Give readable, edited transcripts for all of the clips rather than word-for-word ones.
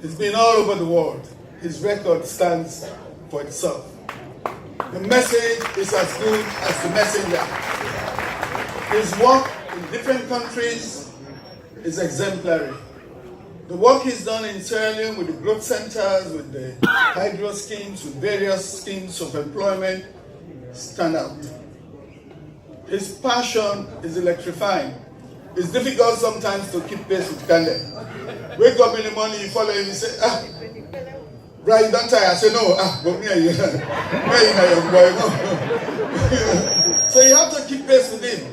He's been all over the world. His record stands for itself. The message is as good as the messenger. His work in different countries is exemplary. The work he's done in Sierra Leone with the growth centers, with the hydro schemes, with various schemes of employment, stand out. His passion is electrifying. It's difficult sometimes to keep pace with Kande. Wake up in the morning, you follow him, you say, Brian, don't tire. I say, no, but me and you. Young boy. So you have to keep pace with him.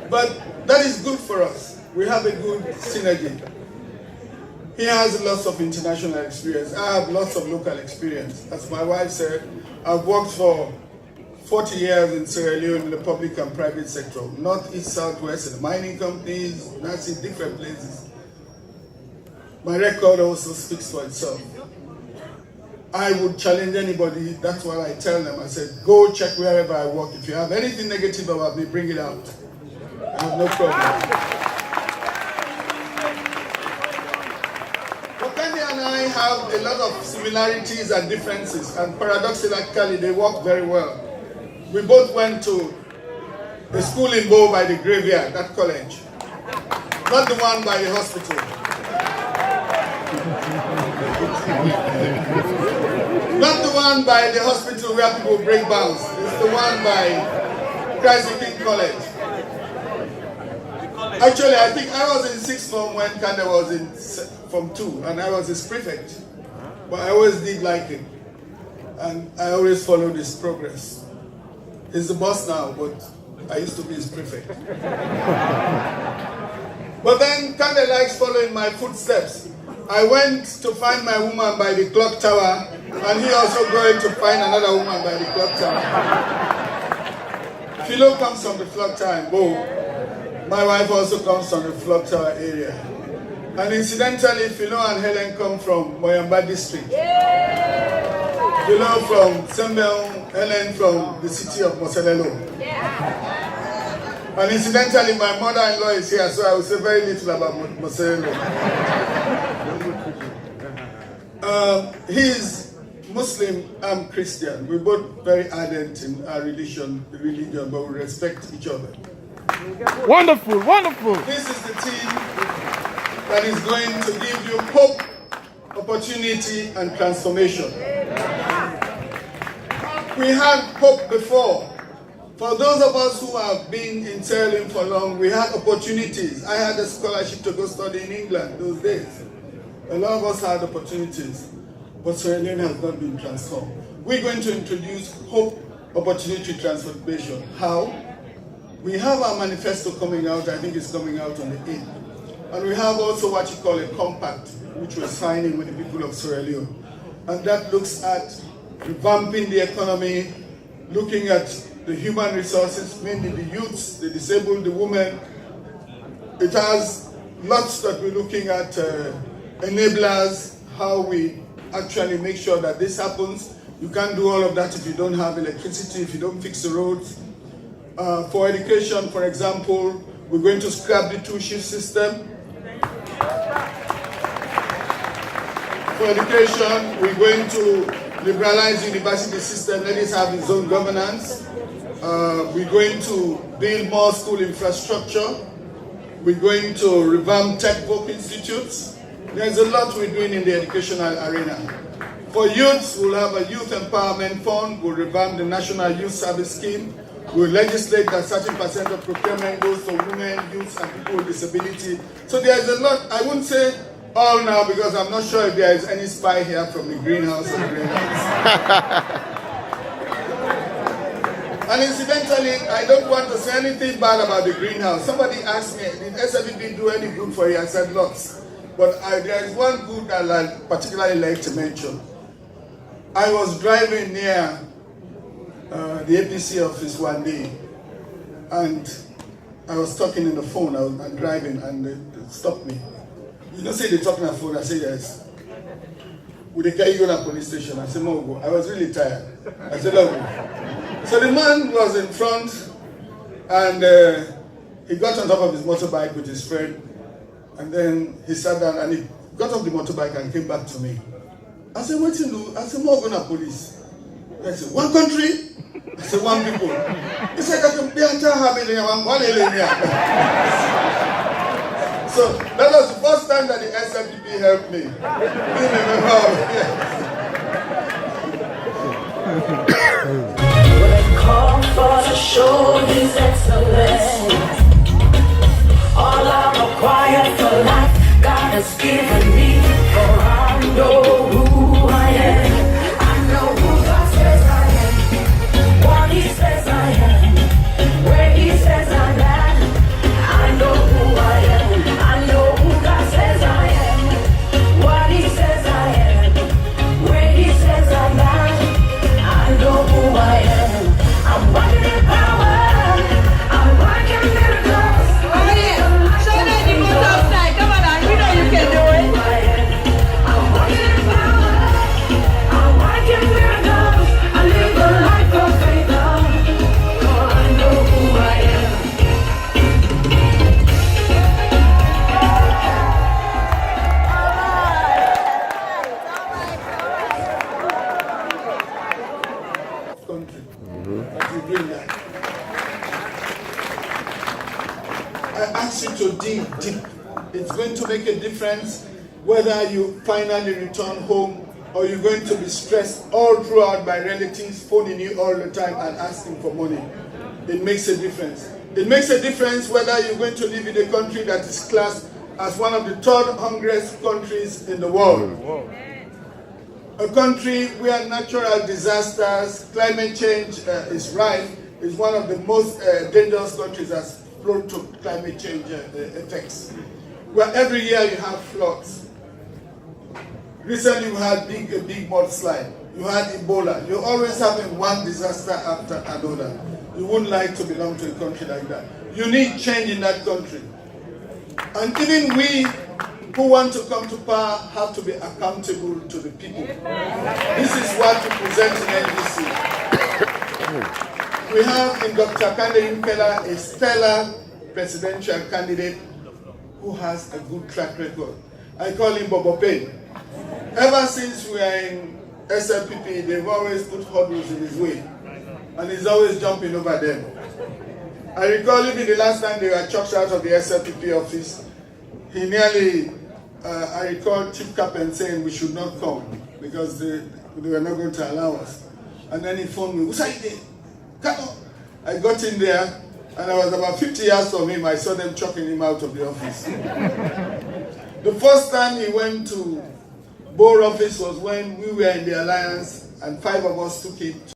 But that is good for us. We have a good synergy. He has lots of international experience. I have lots of local experience. As my wife said, I've worked for 40 years in Sierra Leone in the public and private sector, north, east, south, west, in the mining companies, that's in different places. My record also speaks for itself. I would challenge anybody, that's what I tell them. I said, go check wherever I work. If you have anything negative about me, bring it out. I have no problem. Wakandi and I have a lot of similarities and differences, and paradoxically, they work very well. We both went to the school in Bo by the graveyard, that college. Not the one by the hospital. Not the one by the hospital where people break bounds. It's the one by Christ the King College. Actually, I think I was in sixth form when Kande was in form 2, and I was his prefect. But I always did like him, and I always followed his progress. He's the boss now, but I used to be his prefect. But then Kande likes following my footsteps. I went to find my woman by the clock tower, and he also going to find another woman by the clock tower. Philo comes from the clock tower in Bo. My wife also comes from the clock tower area. And incidentally, Philo and Helen come from Moyamba district. Philo from Sembel, Helen from the city of Moselelo. And incidentally, my mother-in-law is here, so I will say very little about Moselelo. He's Muslim, I'm Christian. We're both very ardent in our religion, but we respect each other. Wonderful, wonderful. This is the team that is going to give you hope, opportunity, and transformation. We had hope before. For those of us who have been in Sierra Leone for long, we had opportunities. I had a scholarship to go study in England those days. A lot of us had opportunities, but Sierra Leone has not been transformed. We're going to introduce hope, opportunity, transformation. How? We have our manifesto coming out, I think it's coming out on the 8th. And we have also what you call a compact, which we're signing with the people of Sierra Leone. And that looks at revamping the economy, looking at the human resources, mainly the youths, the disabled, the women. It has lots that we're looking at, enablers, how we actually make sure that this happens. You can't do all of that if you don't have electricity, if you don't fix the roads. For education, for example, we're going to scrap the 2-shift system. For education, we're going to liberalize the university system, let it have its own governance. We're going to build more school infrastructure. We're going to revamp tech voc institutes. There's a lot we're doing in the educational arena. For youths, we'll have a youth empowerment fund. We'll revamp the National Youth Service Scheme. We'll legislate that certain percent of procurement goes to women, youths, and people with disability. So there's a lot. I wouldn't say all now because I'm not sure if there is any spy here from the greenhouse or the greenhouse. And incidentally, I don't want to say anything bad about the greenhouse. Somebody asked me, did SFB do any good for you? I said lots. But there is one good that I particularly like to mention. I was driving near the APC office one day, and I was talking on the phone. I'm driving, and they stopped me. You don't say they talking on the phone. I say yes. Would they carry you to the police station? I said no. Go. I was really tired. I said no. Go. So the man was in front, and he got on top of his motorbike with his friend, and then he sat down and he got off the motorbike and came back to me. I said, what you do? I said, more going to police. I said, one country? I said, one people. He said, I can be entire habit in one area. So that was the first time that the SLPP helped me. Call for to show His excellence. All I require for life, God has given me. For I know who I am. I know who God says I am. What He says I am. Where He says I'm at. I know who I am. I know who God says I am. What He says I am. Where He says I'm at. I know who I am. I'm walking in power. I'm working miracles. Oh yeah, show them the moves outside. Come on, we know you can do it. I'm walking in power. I'm working miracles. I live a life of favor. Oh, I know who I am. Country. That you bring that. I ask you to dig deep. It's going to make a difference whether you finally return home or you're going to be stressed all throughout by relatives phoning you all the time and asking for money. It makes a difference. It makes a difference whether you're going to live in a country that is classed as one of the third hungriest countries in the world. A country where natural disasters, climate change is rife, is one of the most dangerous countries that's prone to climate change effects. Where every year you have floods. Recently we had a big mudslide. You had Ebola. You're always having one disaster after another. You wouldn't like to belong to a country like that. You need change in that country. And even we who want to come to power have to be accountable to the people. This is what we present in NDC. We have in Dr. Kande Impela a stellar presidential candidate who has a good track record. I call him Bobo Payne. Ever since we are in SLPP, they've always put hurdles in his way. And he's always jumping over them. I recall even the last time they were chucked out of the SLPP office, he nearly, I recall Chief Captain saying we should not come because they were not going to allow us. And then he phoned me, Usaide, come on. I got in there and I was about 50 yards from him. I saw them chucking him out of the office. The first time he went to Board office was when we were in the alliance and 5 of us took it